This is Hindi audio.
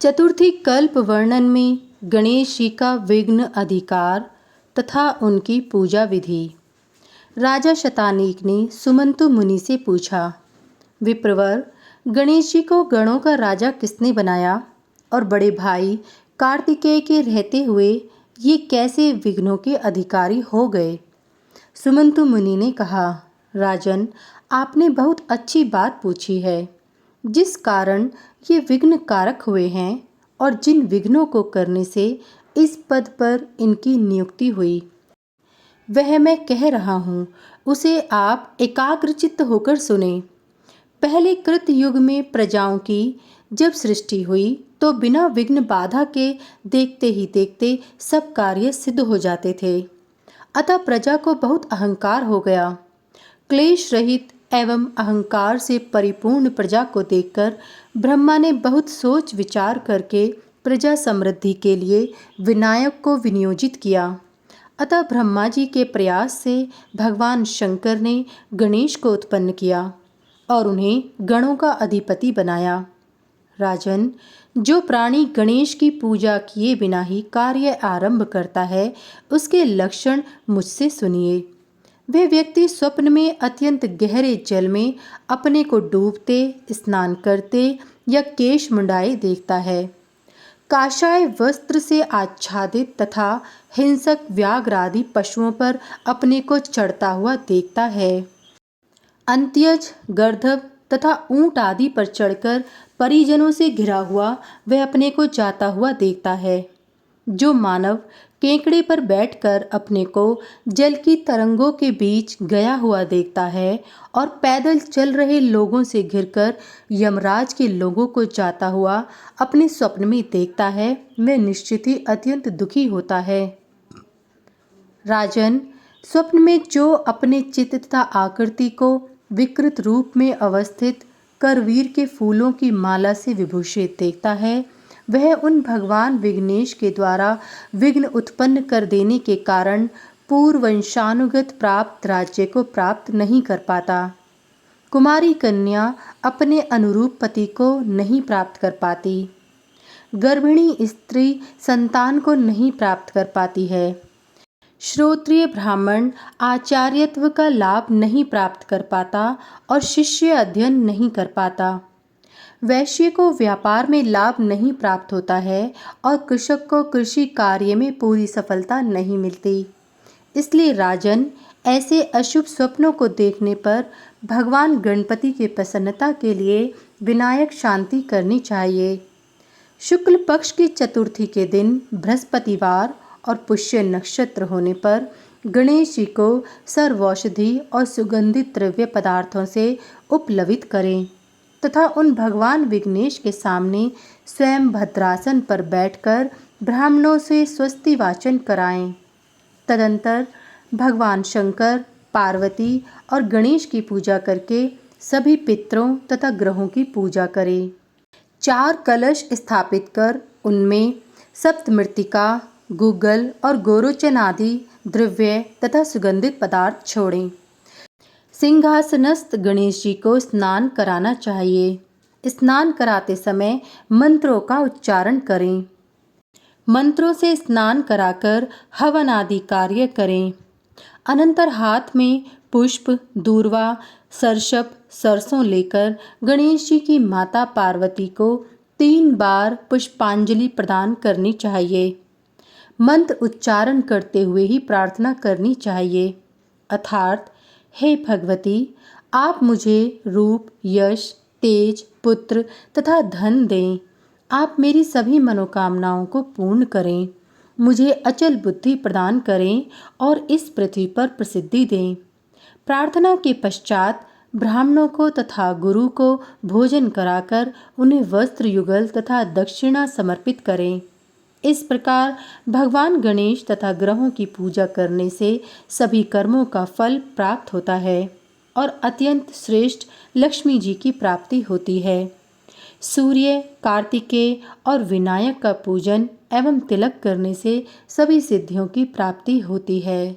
चतुर्थी कल्प वर्णन में गणेश जी का विघ्न अधिकार तथा उनकी पूजा विधि। राजा शतानीक ने सुमंतु मुनि से पूछा, विप्रवर, गणेश जी को गणों का राजा किसने बनाया और बड़े भाई कार्तिकेय के रहते हुए ये कैसे विघ्नों के अधिकारी हो गए? सुमंतु मुनि ने कहा, राजन, आपने बहुत अच्छी बात पूछी है। जिस कारण ये विघ्न कारक हुए हैं और जिन विघ्नों को करने से इस पद पर इनकी नियुक्ति हुई, वह मैं कह रहा हूँ, उसे आप एकाग्रचित्त होकर सुने। पहले कृत युग में प्रजाओं की जब सृष्टि हुई तो बिना विघ्न बाधा के देखते ही देखते सब कार्य सिद्ध हो जाते थे। अतः प्रजा को बहुत अहंकार हो गया। क्लेश रहित एवं अहंकार से परिपूर्ण प्रजा को देखकर ब्रह्मा ने बहुत सोच विचार करके प्रजा समृद्धि के लिए विनायक को विनियोजित किया। अतः ब्रह्मा जी के प्रयास से भगवान शंकर ने गणेश को उत्पन्न किया और उन्हें गणों का अधिपति बनाया। राजन, जो प्राणी गणेश की पूजा किए बिना ही कार्य आरंभ करता है, उसके लक्षण मुझसे सुनिए। वह व्यक्ति स्वप्न में अत्यंत गहरे जल में अपने को डूबते, स्नान करते या केश मुंडाए देखता है। काषाय वस्त्र से आच्छादित तथा हिंसक व्याघ्र आदि पशुओं पर अपने को चढ़ता हुआ देखता है। अंत्यज, गर्दभ तथा ऊंट आदि पर चढ़कर परिजनों से घिरा हुआ वह अपने को जाता हुआ देखता है। जो मानव केकड़े पर बैठकर अपने को जल की तरंगों के बीच गया हुआ देखता है और पैदल चल रहे लोगों से घिरकर यमराज के लोगों को जाता हुआ अपने स्वप्न में देखता है, वह निश्चित ही अत्यंत दुखी होता है। राजन, स्वप्न में जो अपने चित्त तथा आकृति को विकृत रूप में अवस्थित करवीर के फूलों की माला से विभूषित देखता है, वह उन भगवान विघ्नेश के द्वारा विघ्न उत्पन्न कर देने के कारण पूर्ववंशानुगत प्राप्त राज्य को प्राप्त नहीं कर पाता। कुमारी कन्या अपने अनुरूप पति को नहीं प्राप्त कर पाती। गर्भिणी स्त्री संतान को नहीं प्राप्त कर पाती है। श्रोत्रिय ब्राह्मण आचार्यत्व का लाभ नहीं प्राप्त कर पाता और शिष्य अध्ययन नहीं कर पाता। वैश्य को व्यापार में लाभ नहीं प्राप्त होता है और कृषक को कृषि कार्य में पूरी सफलता नहीं मिलती। इसलिए राजन, ऐसे अशुभ स्वप्नों को देखने पर भगवान गणपति की प्रसन्नता के लिए विनायक शांति करनी चाहिए। शुक्ल पक्ष की चतुर्थी के दिन बृहस्पतिवार और पुष्य नक्षत्र होने पर गणेश जी को सर्वौषधि और सुगंधित द्रव्य पदार्थों से उपलवित करें तथा उन भगवान विघ्नेश के सामने स्वयं भद्रासन पर बैठकर ब्राह्मणों से स्वस्ति वाचन कराएं। तदंतर भगवान शंकर, पार्वती और गणेश की पूजा करके सभी पितरों तथा ग्रहों की पूजा करें। 4 कलश स्थापित कर उनमें सप्तमृत्तिका, गूगल और गोरोचन आदि द्रव्य तथा सुगंधित पदार्थ छोड़ें। सिंहासनस्थ गणेश जी को स्नान कराना चाहिए। स्नान कराते समय मंत्रों का उच्चारण करें। मंत्रों से स्नान कराकर हवन आदि कार्य करें। अनंतर हाथ में पुष्प, दूर्वा, सरसप, सरसों लेकर गणेश जी की माता पार्वती को 3 बार पुष्पांजलि प्रदान करनी चाहिए। मंत्र उच्चारण करते हुए ही प्रार्थना करनी चाहिए, अर्थात हे भगवती, आप मुझे रूप, यश, तेज, पुत्र तथा धन दें। आप मेरी सभी मनोकामनाओं को पूर्ण करें। मुझे अचल बुद्धि प्रदान करें और इस पृथ्वी पर प्रसिद्धि दें। प्रार्थना के पश्चात ब्राह्मणों को तथा गुरु को भोजन कराकर उन्हें वस्त्र युगल तथा दक्षिणा समर्पित करें। इस प्रकार भगवान गणेश तथा ग्रहों की पूजा करने से सभी कर्मों का फल प्राप्त होता है और अत्यंत श्रेष्ठ लक्ष्मी जी की प्राप्ति होती है। सूर्य, कार्तिकेय और विनायक का पूजन एवं तिलक करने से सभी सिद्धियों की प्राप्ति होती है।